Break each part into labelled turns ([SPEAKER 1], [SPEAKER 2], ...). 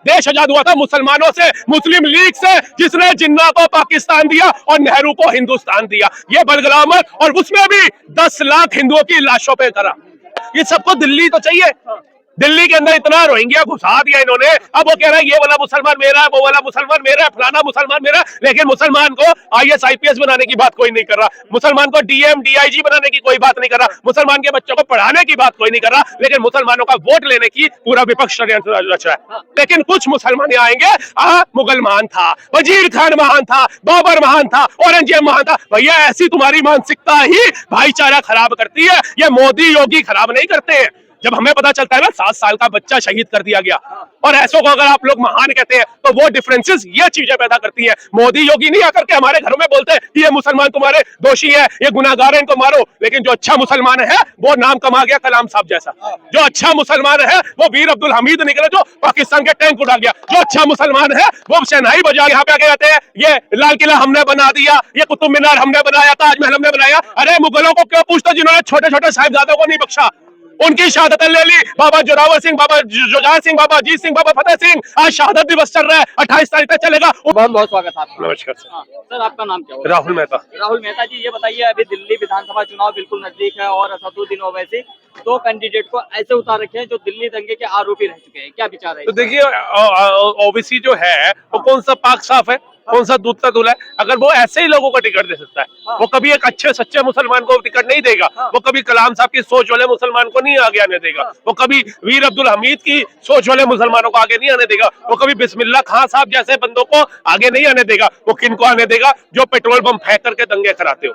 [SPEAKER 1] देश आजाद हुआ था मुसलमानों से, मुस्लिम लीग से, जिसने जिन्ना को पाकिस्तान दिया और नेहरू को हिंदुस्तान दिया। ये बलगलामत, और उसमें भी 10 लाख हिंदुओं की लाशों पे करा। ये सबको दिल्ली तो चाहिए। दिल्ली के अंदर इतना रोहिंग्या घुसा दिया इन्होंने। अब वो कह रहा है ये वाला मुसलमान मेरा है, वो वाला मुसलमान मेरा है, फलाना मुसलमान मेरा है। लेकिन मुसलमान को IAS IPS बनाने की बात कोई नहीं कर रहा, मुसलमान को DM DIG बनाने की कोई बात नहीं कर रहा, मुसलमान के बच्चों को पढ़ाने की बात कोई नहीं कर रहा, लेकिन मुसलमानों का वोट लेने की पूरा विपक्ष षड्यंत्र रच रहा है। लेकिन कुछ मुसलमान आएंगे, मुगल महान था, वजीर खान महान था, बाबर महान था, औरंगजेब महान था। भैया ऐसी तुम्हारी मानसिकता ही भाईचारा खराब करती है। ये मोदी योगी खराब नहीं करते हैं। जब हमें पता चलता है ना 7 साल का बच्चा शहीद कर दिया गया, और ऐसों को अगर आप लोग महान कहते हैं, तो वो डिफरेंसेस ये चीजें पैदा करती हैं। मोदी योगी नहीं आकर के हमारे घरों में बोलते हैं कि ये मुसलमान तुम्हारे दोषी है, ये गुनाहगार है, इनको मारो। लेकिन जो अच्छा मुसलमान है वो नाम कमा गया कलाम साहब जैसा। जो अच्छा मुसलमान है वो वीर अब्दुल हमीद निकले जो पाकिस्तान के टैंक उड़ा गया। जो अच्छा मुसलमान है वो शहनाई बजा यहाँ पे आके कहते हैं ये लाल किला हमने बना दिया, ये कुतुब मीनार हमने बनाया, ताजमहल हमने बनाया। अरे मुगलों को क्यों पूछते जिन्होंने छोटे छोटे साहिबजादों को नहीं बख्शा? उनकी शहादत ले ली। बाबा जोरावर सिंह, बाबा जुझार सिंह, बाबा अजीत सिंह, बाबा फतेह सिंह। आज शहादत दिवस चल रहा है, 28 तारीख तक चलेगा।
[SPEAKER 2] बहुत बहुत स्वागत है आपका।
[SPEAKER 1] नमस्कार सर।
[SPEAKER 2] सर आपका नाम क्या होगा?
[SPEAKER 1] राहुल मेहता।
[SPEAKER 2] राहुल मेहता जी, ये बताइए अभी दिल्ली विधानसभा चुनाव बिल्कुल नजदीक है और असदुद्दीन ओवैसी 2 कैंडिडेट को ऐसे उतार रखे हैं जो दिल्ली दंगे के आरोपी रह चुके हैं, क्या विचार है?
[SPEAKER 1] तो देखिए ओबीसी जो है वो कौन सा पाक साफ है, कौन सा दूध का दूल्हा है? अगर वो ऐसे ही लोगों को टिकट दे सकता है, वो कभी एक अच्छे सच्चे मुसलमान को टिकट नहीं देगा। वो कभी कलाम साहब की सोच वाले मुसलमान को नहीं आगे आने देगा। वो कभी वीर अब्दुल हमीद की सोच वाले मुसलमानों को आगे नहीं आने देगा। वो कभी बिस्मिल्लाह खान साहब जैसे बंदों को आगे नहीं आने देगा। वो किन को आने देगा? जो पेट्रोल बम फेंक करके दंगे कराते हो,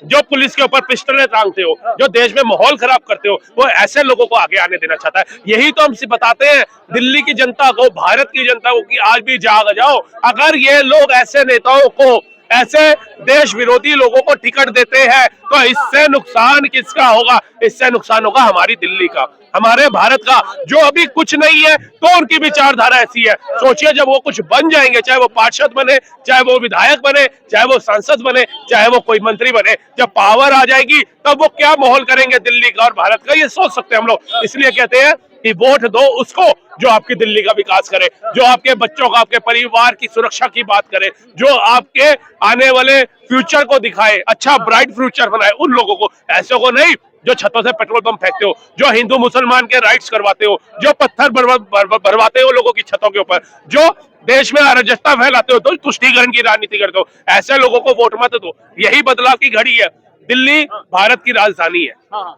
[SPEAKER 1] जो पुलिस के ऊपर पिस्टलें टांगते हो, जो देश में माहौल खराब करते हो, वो ऐसे लोगों को आगे आने देना चाहता है। यही तो हम बताते हैं दिल्ली की जनता को, भारत की जनता को कि आज भी जाग जाओ। अगर ये लोग ऐसे नेताओं को, ऐसे देश विरोधी लोगों को टिकट देते हैं तो इससे नुकसान किसका होगा? इससे नुकसान होगा हमारी दिल्ली का, हमारे भारत का, जो अभी कुछ नहीं है तो उनकी विचारधारा ऐसी है। सोचिए जब वो कुछ बन जाएंगे, चाहे वो पार्षद बने, चाहे वो विधायक बने, चाहे वो सांसद बने, चाहे वो कोई मंत्री बने, जब पावर आ जाएगी तब वो क्या माहौल करेंगे दिल्ली का और भारत का, ये सोच सकते हैं हम लोग। इसलिए कहते हैं कि वोट दो उसको जो आपकी दिल्ली का विकास करे, जो आपके बच्चों का, आपके परिवार की सुरक्षा की बात करे, जो आपके आने वाले फ्यूचर को दिखाए, अच्छा ब्राइट फ्यूचर बनाए उन लोगों को, ऐसे को नहीं जो छतों से पेट्रोल बम फेंकते हो, जो हिंदू मुसलमान के राइट्स करवाते हो, जो पत्थर भरवाते हो लोगों की छतों के ऊपर, जो देश में अराजकता फैलाते हो, तो तुष्टीकरण की राजनीति करते हो, ऐसे लोगों को वोट मत दो। यही बदलाव की घड़ी है। दिल्ली भारत की राजधानी है।
[SPEAKER 2] हाँ,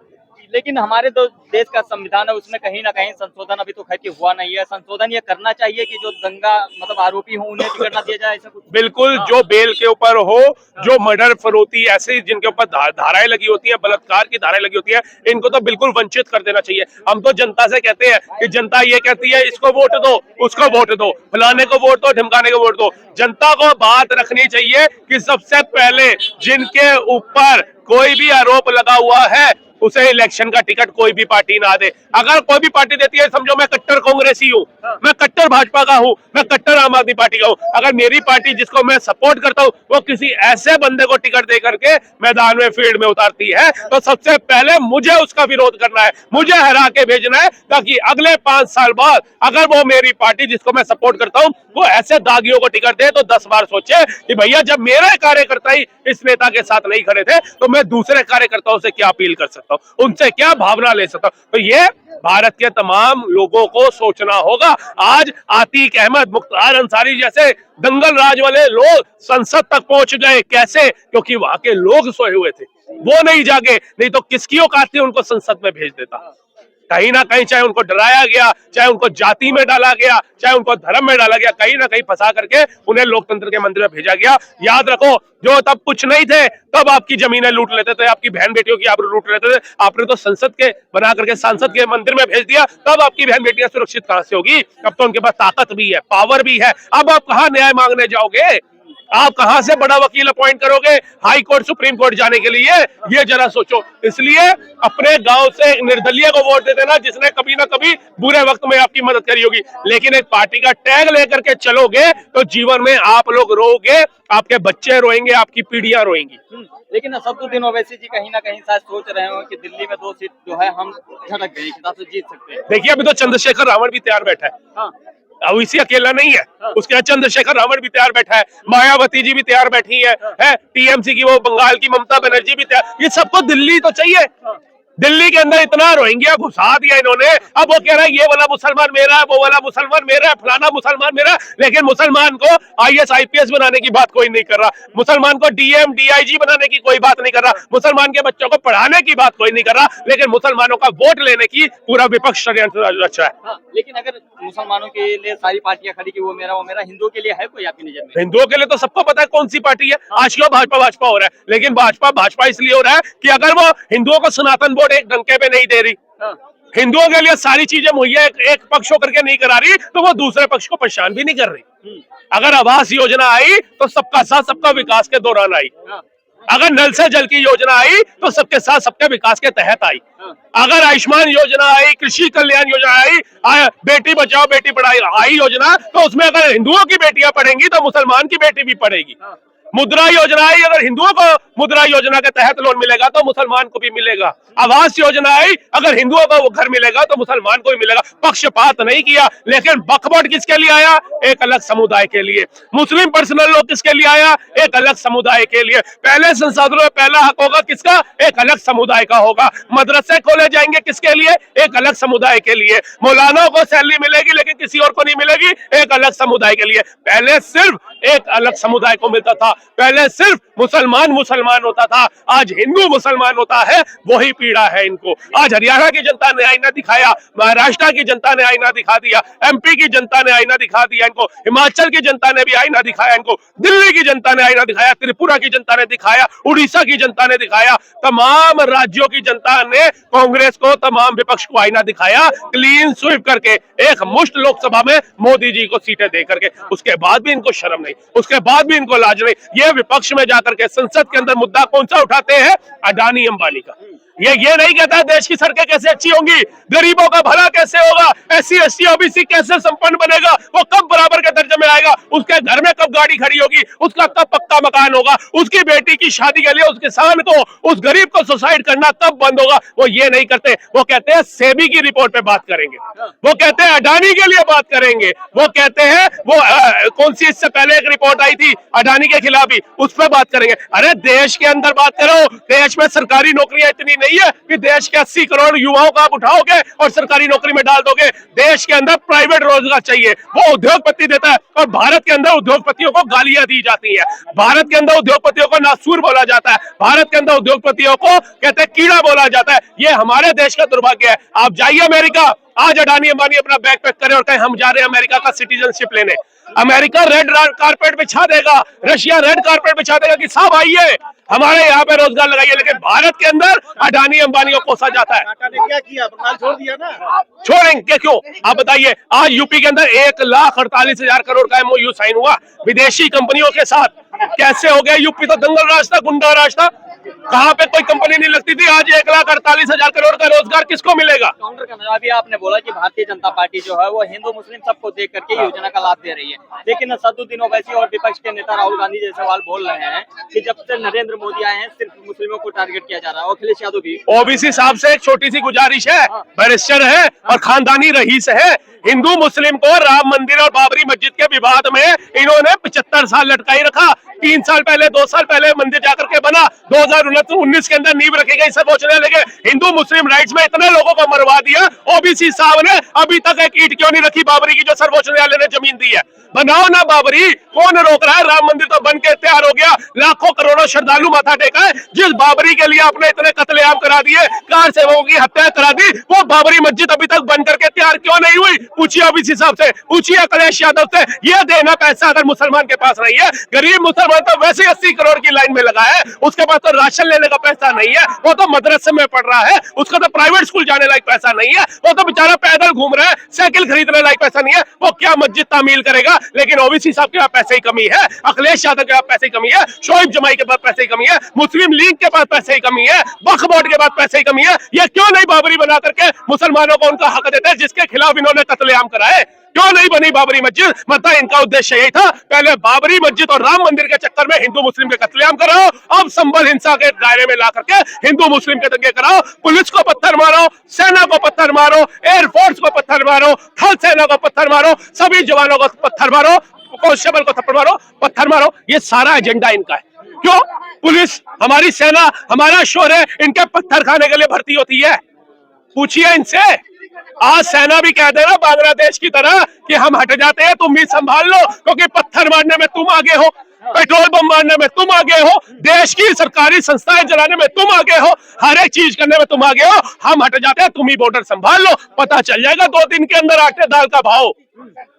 [SPEAKER 2] लेकिन हमारे तो देश का संविधान है, उसमें कहीं ना कहीं संशोधन अभी तो खैर कि हुआ नहीं है। संशोधन ये करना चाहिए कि जो दंगा मतलब आरोपी हो उन्हें टिकट ना दिया जाए, ऐसा कुछ?
[SPEAKER 1] बिल्कुल, जो बेल के ऊपर हो, जो मर्डर फरोती ऐसे जिनके ऊपर धाराएं लगी होती हैं, बलात्कार की धाराएं लगी होती हैं, इनको तो बिल्कुल वंचित कर देना चाहिए। हम तो जनता से कहते हैं कि जनता ये कहती है इसको वोट दो, उसको वोट दो, फलाने को वोट दो, ढिमकाने को वोट दो। जनता को बात रखनी चाहिए कि सबसे पहले जिनके ऊपर कोई भी आरोप लगा हुआ है उसे इलेक्शन का टिकट कोई भी पार्टी ना दे। अगर कोई भी पार्टी देती है, समझो मैं कट्टर कांग्रेसी हूँ, मैं कट्टर भाजपा का हूँ, मैं कट्टर आम आदमी पार्टी का हूँ, अगर मेरी पार्टी जिसको मैं सपोर्ट करता हूँ वो किसी ऐसे बंदे को टिकट दे करके मैदान में फील्ड में उतारती है, तो सबसे पहले मुझे उसका विरोध करना है, मुझे हरा के भेजना है, ताकि अगले 5 साल बाद अगर वो मेरी पार्टी जिसको मैं सपोर्ट करता हूँ वो ऐसे दागियों को टिकट दे तो 10 बार सोचे कि भैया जब मेरे कार्यकर्ता ही इस नेता के साथ नहीं खड़े थे तो मैं दूसरे कार्यकर्ताओं से क्या अपील कर सकता हूँ, उनसे क्या भावना ले सकता हूँ। तो ये भारत के तमाम लोगों को सोचना होगा। आज आतिक अहमद, मुख्तार अंसारी जैसे दंगल राज वाले लोग संसद तक पहुंच गए, कैसे? क्योंकि वहां के लोग सोए हुए थे, वो नहीं जागे, नहीं तो किसकी औकात थी उनको संसद में भेज देता। कहीं ना कहीं चाहे उनको डराया गया, चाहे उनको जाति में डाला गया, चाहे उनको धर्म में डाला गया, कहीं ना कहीं फंसा करके उन्हें लोकतंत्र के मंदिर में भेजा गया। याद रखो, जो तब कुछ नहीं थे तब आपकी जमीनें लूट लेते थे, आपकी बहन बेटियों की आबरू लूट लेते थे, आपने तो संसद के बना करके सांसद के मंदिर में भेज दिया, तब आपकी बहन बेटियां सुरक्षित कहां से होगी? अब तो उनके पास ताकत भी है, पावर भी है, अब आप कहां न्याय मांगने जाओगे? आप कहां से बड़ा वकील अपॉइंट करोगे हाई कोर्ट सुप्रीम कोर्ट जाने के लिए? ये जरा सोचो। इसलिए अपने गांव से एक निर्दलीय को वोट दे देना जिसने कभी ना कभी बुरे वक्त में आपकी मदद करी होगी, लेकिन एक पार्टी का टैग लेकर के चलोगे तो जीवन में आप लोग रोओगे, आपके बच्चे रोएंगे, आपकी पीढ़ियां रोएंगी।
[SPEAKER 2] लेकिन असदुद्दीन ओवैसी जी कहीं ना कहीं शायद सोच रहे हो कि दिल्ली में 2 सीट जो है हम झटक गए, जीत सकते हैं।
[SPEAKER 1] देखिए अभी तो चंद्रशेखर रावण भी तैयार बैठा है। ओवैसी अकेला नहीं है, उसके बाद चंद्रशेखर रावण भी तैयार बैठा है, मायावती जी भी तैयार बैठी है, टीएमसी की वो बंगाल की ममता बनर्जी भी तैयार, ये सबको दिल्ली तो चाहिए। दिल्ली के अंदर इतना रोहिंग्या घुसा दिया इन्होंने, अब वो कह रहा है ये वाला मुसलमान मेरा है, वो वाला मुसलमान मेरा है, फलाना मुसलमान मेरा है, लेकिन मुसलमान को आईएएस आईपीएस बनाने की बात कोई नहीं कर रहा, मुसलमान को डीएम डीआईजी बनाने की कोई बात नहीं कर रहा, मुसलमान के बच्चों को पढ़ाने की बात कोई नहीं कर रहा, लेकिन मुसलमानों का वोट लेने की पूरा विपक्ष षड्यंत्र रचा है।
[SPEAKER 2] हाँ, लेकिन अगर मुसलमानों के लिए सारी पार्टियां खड़ी की वो मेरा, हिंदुओं के लिए है कोई आपकी नजर में?
[SPEAKER 1] हिंदुओं के लिए तो सबको पता है कौन सी पार्टी है, आज क्यों भाजपा भाजपा हो रहा है, लेकिन भाजपा भाजपा इसलिए हो रहा है कि अगर वो हिंदुओं को सनातन बोर्ड एक डंके पे नहीं दे रही, हिंदुओं के लिए सारी चीजें मुहैया एक पक्ष होकर के नहीं करा रही, तो वो दूसरे पक्ष को परेशान भी नहीं कर रही। अगर आवास योजना आई तो सबका साथ सबका विकास के दौरान आई, अगर नल से जल की योजना आई तो सबके साथ सबके विकास के तहत आई, अगर आयुष्मान योजना आई, कृषि कल्याण योजना आई, बेटी बचाओ बेटी पढ़ाओ आई योजना, तो उसमें अगर हिंदुओं की बेटियां पढ़ेंगी तो मुसलमान की बेटी भी पढ़ेगी। मुद्रा योजना आई, अगर हिंदुओं को मुद्रा योजना के तहत लोन मिलेगा तो मुसलमान को भी मिलेगा। आवास योजना आई, अगर हिंदुओं को वो घर मिलेगा तो मुसलमान को भी मिलेगा। पक्षपात नहीं किया, लेकिन वक्फ किसके लिए आया? एक अलग समुदाय के लिए। मुस्लिम पर्सनल लॉ किसके लिए आया? एक अलग समुदाय के लिए। पहले संसाधनों में पहला हक होगा किसका? एक अलग समुदाय का होगा। मदरसे खोले जाएंगे किसके लिए? एक अलग समुदाय के लिए। मौलानाओं को सैलरी मिलेगी लेकिन किसी और को नहीं मिलेगी, एक अलग समुदाय के लिए। पहले सिर्फ एक अलग समुदाय को मिलता था, पहले सिर्फ मुसलमान मुसलमान होता था, आज हिंदू मुसलमान होता है, वही पीड़ा है इनको। आज हरियाणा की जनता ने आईना दिखाया, महाराष्ट्र की जनता ने आईना दिखा दिया, एमपी की जनता ने आईना दिखा दिया इनको, हिमाचल की जनता ने भी आईना दिखाया इनको, दिल्ली की जनता ने आईना दिखाया, त्रिपुरा की जनता ने दिखाया, उड़ीसा की जनता ने दिखाया, तमाम राज्यों की जनता ने कांग्रेस को, तमाम विपक्ष को आईना दिखाया, क्लीन स्वीप करके एक मुश्त लोकसभा में मोदी जी को सीटें दे करके। उसके बाद भी इनको शर्म नहीं, उसके बाद भी इनको लाज नहीं। ये विपक्ष में जाकर के संसद के अंदर मुद्दा कौन सा उठाते हैं? अडानी अंबानी का। ये नहीं कहता देश की सड़कें कैसे अच्छी होंगी, गरीबों का भला कैसे होगा, एससी एसटी ओबीसी कैसे संपन्न बनेगा, वो कब बराबर के दर्जे में आएगा, उसके घर में कब गाड़ी खड़ी होगी, उसका कब पक्का मकान होगा, उसकी बेटी की शादी के लिए उस किसान को, उस गरीब को सुसाइड करना कब बंद होगा, वो ये नहीं करते। वो कहते हैं सेबी की रिपोर्ट पे बात करेंगे, वो कहते हैं अडानी के लिए बात करेंगे, वो कहते हैं वो कौन सी इससे पहले एक रिपोर्ट आई थी अडानी के खिलाफ ही, उस पर बात करेंगे। अरे देश के अंदर बात करो, देश में सरकारी नौकरियां इतनी नहीं है कि देश के 80 करोड़ युवाओं को आप उठाओगे और सरकारी नौकरी में डाल दोगे। देश के अंदर प्राइवेट रोजगार चाहिए, वो उद्योगपति देता है, और भारत के अंदर उद्योगपतियों को गालियां दी जाती है, भारत के अंदर उद्योगपतियों को नासूर बोला जाता है, भारत के अंदर उद्योगपतियों को कहते हैं कीड़ा बोला जाता है। ये हमारे देश का दुर्भाग्य है। आप जाइए अमेरिका, आज अडानी अंबानी अपना बैग पैक करें और कहें हम जा रहे हैं अमेरिका का सिटीजनशिप लेने, अमेरिका रेड कारपेट बिछा देगा, रशिया रेड कारपेट बिछा देगा कि साहब आइए हमारे यहाँ पे रोजगार लगाइए, लेकिन भारत के अंदर अडानी अंबानी को कोसा जाता है।
[SPEAKER 3] टाटा ने क्या किया? बंगाल छोड़ दिया ना।
[SPEAKER 1] छोड़ेंगे क्यों? आप बताइए। आज यूपी के अंदर 1,48,000 करोड़ का एमओयू साइन हुआ विदेशी कंपनियों के साथ। कैसे हो गया? यूपी तो दंगल राज था, गुंडा राज था, कहाँ पे कोई कंपनी नहीं लगती थी। आज 1,48,000 करोड़ का रोजगार किसको मिलेगा?
[SPEAKER 2] काउंटर करना, अभी आपने बोला कि भारतीय जनता पार्टी जो है वो हिंदू मुस्लिम सबको देख करके योजना का लाभ दे रही है, लेकिन सदुद्दीन ओवैसी और विपक्ष के नेता राहुल गांधी जैसे सवाल बोल रहे हैं कि जब से नरेंद्र मोदी आए हैं सिर्फ मुस्लिमों को टारगेट किया जा रहा है। अखिलेश यादव भी
[SPEAKER 1] ओबीसी साहब से एक छोटी सी गुजारिश है, बैरिस्टर है और खानदानी रईस है, हिंदू मुस्लिम को राम मंदिर और बाबरी मस्जिद के विवाद में इन्होंने 75 साल लटकाई रखा। 3 साल पहले 2 साल पहले मंदिर जाकर के बना, 2019 के अंदर नींव रखी गई सर्वोच्च न्यायालय के। हिंदू मुस्लिम राइट्स में इतने लोगों को मरवा दिया, ओबीसी साहब ने अभी तक एक ईंट क्यों नहीं रखी बाबरी की, जो सर्वोच्च न्यायालय ने जमीन दी है। बनाओ ना बाबरी, कौन रोक रहा है? राम मंदिर तो बन के तैयार हो गया, लाखों करोड़ों श्रद्धालु माथा टेका है। जिस बाबरी के लिए आपने इतने कत्लेआम करा दिए, कार सेवकों की हत्या करा दी, वो बाबरी मस्जिद अभी तक बन करके तैयार क्यों नहीं हुई? पूछिए ओबीसी साहब से, पूछिए अखिलेश यादव से। ये देना पैसा अगर मुसलमान के पास नहीं है, गरीब मुसलमान तो वैसे 80 करोड़ की लाइन में लगा है, उसके पास तो राशन लेने का पैसा नहीं है, वो तो मदरसे में पढ़ रहा है, उसका तो प्राइवेट स्कूल जाने लायक पैसा नहीं है, वो तो बेचारा पैदल घूम रहा है, साइकिल खरीदने लायक पैसा नहीं है, वो क्या मस्जिद तामील करेगा? लेकिन ओबीसी साहब के पास पैसे की कमी है, अखिलेश यादव के पास पैसे की कमी है, शोएब जमाई के पास पैसे की कमी है, मुस्लिम लीग के पास पैसे की कमी है, वक्फ बोर्ड के पास पैसे की कमी है। ये क्यों नहीं बाबरी बना करके मुसलमानों को उनका हक देते हैं जिसके खिलाफ इन्होंने कत्लेआम कराए? क्यों नहीं बनी बाबरी मस्जिद? मतलब इनका उद्देश्य यही था, पहले बाबरी मस्जिद और राम मंदिर के चक्कर में हिंदू मुस्लिम के कत्लेआम कराओ, अब संबल हिंसा के दायरे में ला करके हिंदू मुस्लिम के दंगे कराओ, पुलिस को पत्थर मारो, सेना को पत्थर मारो, एयरफोर्स को पत्थर मारो, थल सेना को पत्थर मारो, सभी जवानों को पत्थर मारो, कांस्टेबल को थप्पड़ मारो, पत्थर मारो, ये सारा एजेंडा इनका है। क्यों? पुलिस, हमारी सेना, हमारा शोर है, इनके पत्थर खाने के लिए भर्ती होती है। पूछिए इनसे। आज सेना भी कह देना बांग्लादेश की तरह कि हम हट जाते हैं, तुम भी संभाल लो, क्योंकि पत्थर मारने में तुम आगे हो, पेट्रोल बम मारने में तुम आगे हो, देश की सरकारी संस्थाएं जलाने में तुम आगे हो, हर एक चीज करने में तुम आगे हो, हम हट जाते हैं, तुम ही बॉर्डर संभाल लो, पता चल जाएगा 2 दिन के अंदर आटे दाल का भाव।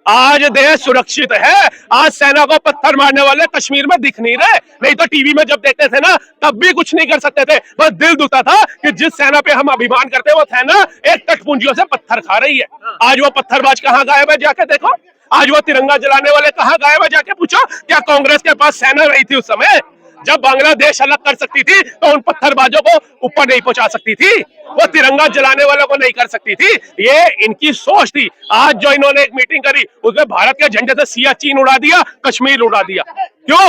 [SPEAKER 1] आज देश सुरक्षित है। आज सेना को पत्थर मारने वाले कश्मीर में दिख नहीं रहे, नहीं तो टीवी में जब देखते थे ना तब भी कुछ नहीं कर सकते थे। बस दिल दुखता था कि जिस सेना पे हम अभिमान करते हैं वो सेना एक तटपुंजियों से पत्थर खा रही है। आज वो पत्थरबाज कहाँ गायब है, जाके देखो। आज वो तिरंगा जलाने वाले कहाँ गायब है, जाके पूछो। क्या कांग्रेस के पास सेना रही थी उस समय जब बांग्लादेश अलग कर सकती थी? तो उन पत्थरबाजों को ऊपर नहीं पहुंचा सकती थी, वो तिरंगा जलाने वालों को नहीं कर सकती थी। ये इनकी सोच थी। आज जो इन्होंने एक मीटिंग करी उसमें भारत के झंडे से सियाचिन उड़ा दिया, कश्मीर उड़ा दिया। क्यों?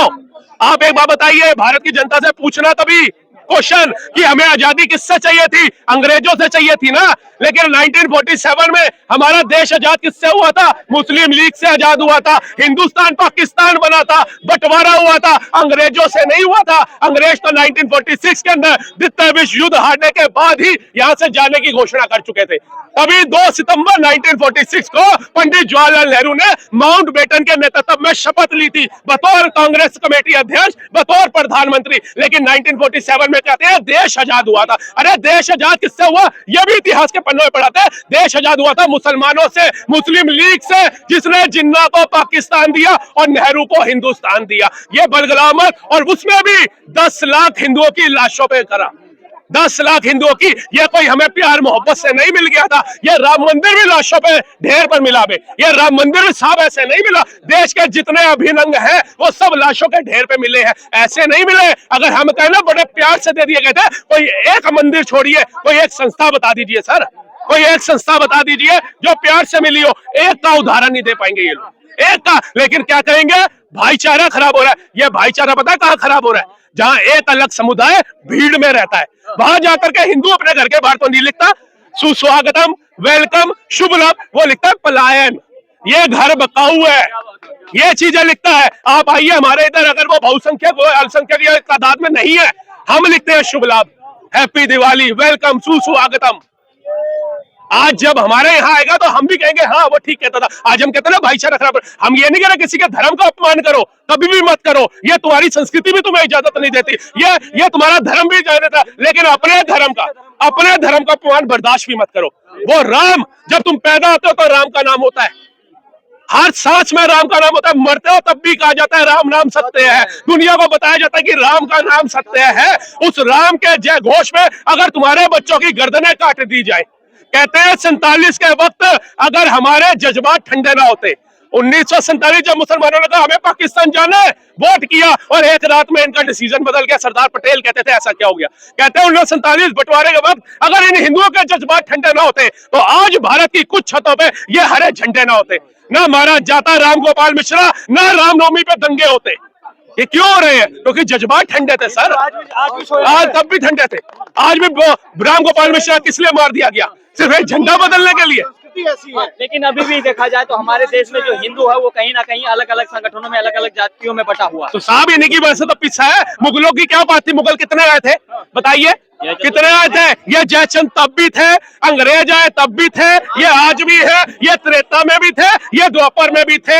[SPEAKER 1] आप एक बात बताइए, भारत की जनता से पूछना कभी क्वेश्चन कि हमें आजादी किससे चाहिए थी? अंग्रेजों से चाहिए थी ना। लेकिन 1947 में हमारा देश आजाद किससे हुआ था? मुस्लिम लीग से आजाद हुआ था। हिंदुस्तान पाकिस्तान बना था, बंटवारा हुआ था, अंग्रेजों से नहीं हुआ था। अंग्रेज तो 1946 के अंदर द्वितीय विश्व युद्ध हारने के बाद ही यहां से जाने की घोषणा कर चुके थे। अभी 2 सितंबर 1946 को पंडित जवाहरलाल नेहरू ने माउंट बेटन के नेतृत्व में शपथ ली थी बतौर कांग्रेस कमेटी अध्यक्ष, बतौर प्रधानमंत्री। लेकिन 1947 में कहते हैं देश आजाद हुआ था। अरे देश आजाद किससे हुआ? यह भी इतिहास के पन्नों में पढ़ाते हैं। देश आजाद हुआ था मुसलमानों से, मुस्लिम लीग से, जिसने जिन्ना को पाकिस्तान दिया और नेहरू को हिंदुस्तान दिया। ये बलगलामत, और उसमें भी 10 लाख हिंदुओं की लाशों पे करा। 10 लाख हिंदुओं की। ये कोई हमें प्यार मोहब्बत से नहीं मिल गया था। ये राम मंदिर भी लाशों पे ढेर पर मिला बे। ये राम मंदिर भी साहब ऐसे नहीं मिला। देश के जितने अभिनंग हैं वो सब लाशों के ढेर पे मिले हैं, ऐसे नहीं मिले। अगर हम कहें ना बड़े प्यार से दे दिए गए थे। कोई एक मंदिर छोड़िए, कोई एक संस्था बता दीजिए सर, कोई एक संस्था बता दीजिए जो प्यार से मिली हो। एक का उदाहरण नहीं दे पाएंगे ये लोग, एक का। लेकिन क्या कहेंगे? भाईचारा खराब हो रहा है। ये भाईचारा पता है कहां खराब हो रहा है? जहां एक अलग समुदाय भीड़ में रहता है, वहां जाकर के हिंदू अपने घर के बाहर तो नहीं लिखता सुस्वागतम, वेलकम, शुभ लाभ, वो लिखता है पलायन, ये घर बकाऊ है, ये चीजें लिखता है। आप आइए हमारे इधर, अगर वो बहुसंख्यक अल्पसंख्यक तादाद में नहीं है, हम लिखते हैं शुभ लाभ, हैप्पी दिवाली, वेलकम, सुस्वागतम। आज जब हमारे यहाँ आएगा तो हम भी कहेंगे हाँ वो ठीक कहता था। आज हम कहते हैं ना भाईचारा खराब। हम ये नहीं कह रहे किसी के धर्म का अपमान करो, कभी भी मत करो, ये तुम्हारी संस्कृति भी तुम्हें इजाजत नहीं देती, ये तुम्हारा धर्म भी इजाजत देता, लेकिन अपने धर्म का अपमान बर्दाश्त भी मत करो। वो राम, जब तुम पैदा होते हो तो राम का नाम होता है, हर सांस में राम का नाम होता है। मरते हो तब भी कहा जाता है राम नाम सत्य है। दुनिया को बताया जाता है कि राम का नाम सत्य है। उस राम के जय घोष में अगर तुम्हारे बच्चों की गर्दनें काट दी जाए, कहते हैं 47 के वक्त अगर हमारे जज्बात ठंडे ना होते, 1947 जब मुसलमानों ने कहा हमें पाकिस्तान जाना है, वोट किया और एक रात में इनका डिसीजन बदल गया। सरदार पटेल कहते थे ऐसा क्या हो गया? कहते हैं 1947 बंटवारे के वक्त अगर इन हिंदुओं के जज्बात ठंडे ना होते तो आज भारत की कुछ छतों पे ये हरे झंडे ना होते, ना मारा जाता राम गोपाल मिश्रा, ना रामनवमी पे दंगे होते। ये क्यों हो रहे हैं? क्योंकि जज्बात ठंडे थे सर। आज तब भी ठंडे थे। आज भी राम गोपाल मिश्रा किस लिए मार दिया गया? सिर्फ एक झंडा बदलने के लिए।
[SPEAKER 3] ऐसी है।
[SPEAKER 2] लेकिन अभी भी देखा जाए तो हमारे देश में जो हिंदू है वो कहीं ना कहीं अलग अलग संगठनों में, अलग अलग जातियों में बटा हुआ।
[SPEAKER 1] तो साहब इन्हीं की वजह से तो पीछा है। मुगलों की क्या बात थी? मुगल कितने आए थे बताइए? कितने आए थे? ये जयचंद तब भी थे, अंग्रेज आए तब भी थे, ये आज भी है, ये त्रेता में भी थे, ये द्वापर में भी थे,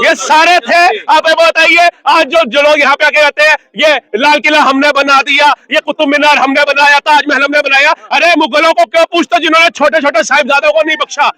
[SPEAKER 1] ये सारे थे। आप बताइए आज जो लोग यहाँ पे आके रहते हैं, ये लाल किला हमने बना दिया, ये कुतुब मीनार हमने बनाया, ताजमहल हमने बनाया। अरे मुगलों को क्यों पूछते जिन्होंने छोटे छोटे साहिबजादों को नहीं बख्शा?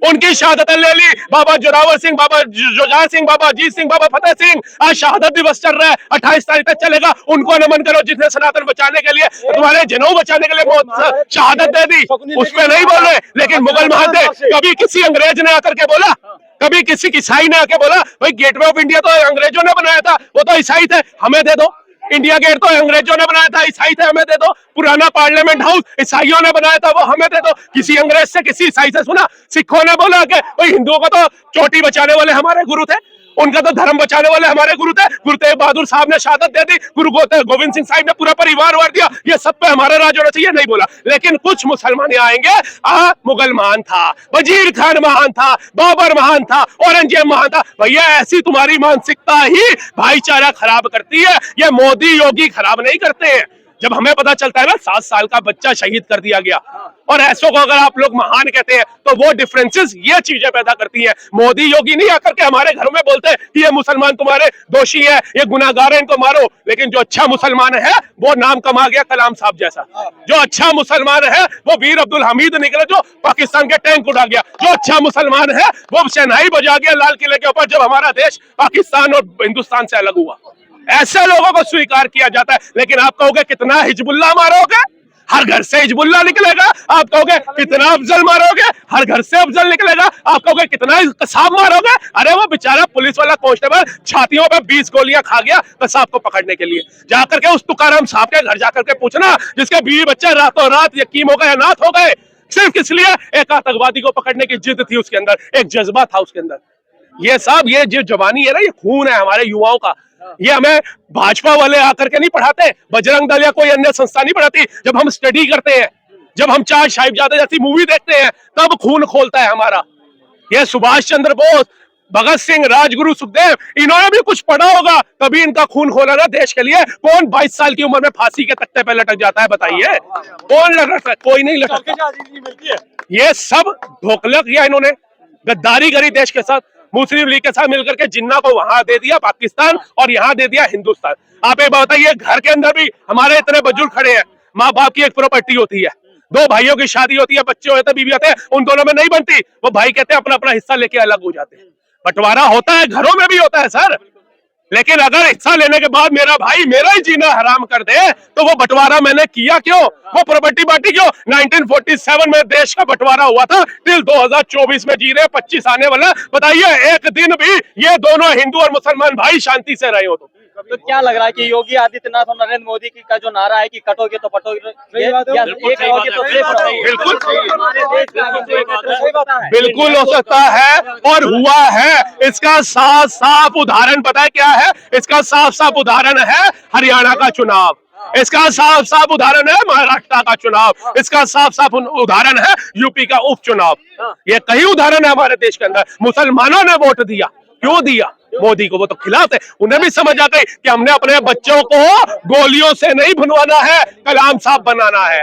[SPEAKER 1] उनकी शहादतें ले ली। बाबा जोरावर सिंह, बाबा जुझार सिंह, बाबा अजीत सिंह, बाबा फतेह सिंह। आज शहादत दिवस चल रहा है, 28 तारीख तक चलेगा। उनको नमन करो जिसने सनातन बचाने के लिए, तुम्हारे जनों बचाने के लिए बहुत शहादत दे दी, उस पर नहीं बोल रहे। लेकिन मुगल महादेव कभी किसी अंग्रेज ने आकर के बोला, कभी किसी ईसाई ने आके बोला भाई गेटवे ऑफ इंडिया तो अंग्रेजों ने बनाया था, वो तो ईसाई थे, हमें दे दो। इंडिया गेट तो अंग्रेजों ने बनाया था, ईसाई थे हमें दे दो। पुराना पार्लियामेंट हाउस ईसाइयों ने बनाया था, वो हमें दे दो। किसी अंग्रेज से, किसी ईसाई से सुना? सिखों ने बोला कि भाई हिंदुओं को तो चोटी बचाने वाले हमारे गुरु थे, उनका तो धर्म बचाने वाले हमारे गुरु थे। गुरु तेग बहादुर साहब ने शहादत दे दी, गुरु गोविंद सिंह साहब ने पूरा परिवार वार दिया, ये सब पे हमारा राज होना चाहिए, नहीं बोला। लेकिन कुछ मुसलमान आएंगे, मुगल महान था, वजीर खान महान था, बाबर महान था, औरंगजेब महान था। भैया ऐसी तुम्हारी मानसिकता ही भाईचारा खराब करती है, ये मोदी योगी खराब नहीं करते हैं। जब हमें पता चलता है ना 7 साल का बच्चा शहीद कर दिया गया, और ऐसों को अगर आप लोग महान कहते हैं तो वो डिफरेंसेस ये चीजें पैदा करती हैं। मोदी योगी नहीं आकर के हमारे घरों में बोलते हैं कि ये मुसलमान तुम्हारे दोषी है, ये गुनाहगार है, इनको मारो। लेकिन जो अच्छा मुसलमान है वो नाम कमा गया कलाम साहब जैसा। जो अच्छा मुसलमान है वो वीर अब्दुल हमीद निकले जो पाकिस्तान के टैंक उड़ा गया। जो अच्छा मुसलमान है वो शहनाई बजा गया लाल किले के ऊपर जब हमारा देश पाकिस्तान और हिंदुस्तान से अलग हुआ। ऐसे लोगों को स्वीकार किया जाता है। लेकिन आप कहोगे कितना हिजबुल्लाह मारोगे, हर घर से हिजबुल्लाह निकलेगा। आप कहोगे कितना अफजल मारोगे, हर घर से अफजल निकलेगा। आप कहोगे कितना कसाब मारोगे, अरे वो बेचारा पुलिस वाला कांस्टेबल छातियों पे 20 गोलियां खा गया कसाब को पकड़ने के लिए। जाकर के उस तुकाराम साहब के घर जाकर के पूछना, जिसके बीवी बच्चे रातों रात यतीम हो गए, अनाथ हो गए, सिर्फ किस लिए? एक आतंकवादी को पकड़ने की जिद थी उसके अंदर, एक जज्बा था उसके अंदर। ये सब, ये जो जवानी है ना, ये खून है हमारे युवाओं का। ये हमें भाजपा वाले आकर के नहीं पढ़ाते, बजरंग दल या कोई अन्य संस्था नहीं पढ़ाती। जब हम स्टडी करते हैं, जब हम चार साहिबजादे जैसी मूवी देखते हैं, तब खून खोलता है हमारा। ये सुभाष चंद्र बोस, भगत सिंह, राजगुरु, सुखदेव, इन्होंने भी कुछ पढ़ा होगा, तभी इनका खून खोला ना देश के लिए। कौन 22 साल की उम्र में फांसी के तख्ते पे लटक जाता है, बताइए? कौन लटकता है? कोई नहीं लटकता। ये सब ढोकला किया इन्होंने, गद्दारी करी देश के साथ, मुस्लिम लीग के साथ मिलकर के जिन्ना को वहां दे दिया पाकिस्तान और यहाँ दे दिया हिंदुस्तान। आप एक बात बताइए, घर के अंदर भी हमारे इतने बुजुर्ग खड़े हैं, माँ बाप की एक प्रॉपर्टी होती है, 2 भाइयों की शादी होती है, बच्चे होते हैं, बीवी होते हैं, उन दोनों में नहीं बनती, वो भाई कहते हैं अपना अपना हिस्सा लेके अलग हो जाते हैं। बंटवारा होता है, घरों में भी होता है सर। लेकिन अगर हिस्सा लेने के बाद मेरा भाई मेरा ही जीना हराम कर दे, तो वो बंटवारा मैंने किया क्यों, वो प्रॉपर्टी बांटी क्यों? 1947 में देश का बंटवारा हुआ था, टिल 2024 में जी रहे 25 आने वाला। बताइए एक दिन भी ये दोनों हिंदू और मुसलमान भाई शांति से रहे हो
[SPEAKER 2] तो क्या लग रहा है कि योगी आदित्यनाथ और नरेंद्र मोदी की का जो नारा है कि कटोगे तो पटोगे,
[SPEAKER 1] बिल्कुल हो सकता है और हुआ है। इसका साफ साफ उदाहरण पता है क्या है? इसका साफ साफ उदाहरण है हरियाणा का चुनाव, इसका साफ साफ उदाहरण है महाराष्ट्र का चुनाव, इसका साफ साफ उदाहरण है यूपी का उपचुनाव। ये कई उदाहरण है हमारे देश के अंदर। मुसलमानों ने वोट दिया, क्यों दिया? मोदी को। वो तो खिलाफ है, उन्हें भी समझ आ गई कि हमने अपने बच्चों को गोलियों से नहीं भुनवाना है, कलाम साहब बनाना है,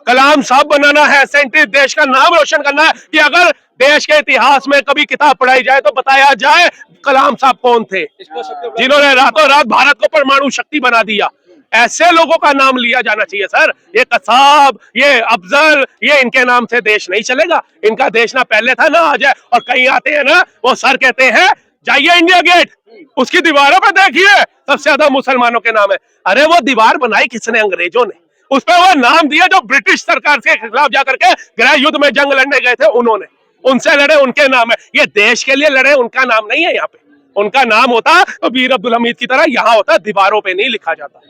[SPEAKER 1] कलाम साहब बनाना है, साइंटिस्ट, देश का नाम रोशन करना है। कि अगर देश के इतिहास में कभी किताब पढ़ाई जाए तो बताया जाए कलाम साहब कौन थे, जिन्होंने रातों रात भारत को परमाणु शक्ति बना दिया। ऐसे लोगों का नाम लिया जाना चाहिए सर। ये कसाब, ये अफजल, ये इनके नाम से देश नहीं चलेगा। इनका देश ना पहले था ना आज है। और कहीं आते हैं ना, वो सर कहते हैं जाइए इंडिया गेट, उसकी दीवारों पर देखिए सबसे ज्यादा मुसलमानों के नाम है। अरे वो दीवार बनाई किसने? अंग्रेजों ने। उस पर वो नाम दिया जो ब्रिटिश सरकार के खिलाफ जाकर के गृह युद्ध में जंग लड़ने गए थे, उन्होंने, उनसे लड़े, उनके नाम है। ये देश के लिए लड़े, उनका नाम नहीं है यहाँ पे। उनका नाम होता तो वीर अब्दुल हमीद की तरह यहाँ होता, दीवारों पे नहीं लिखा जाता।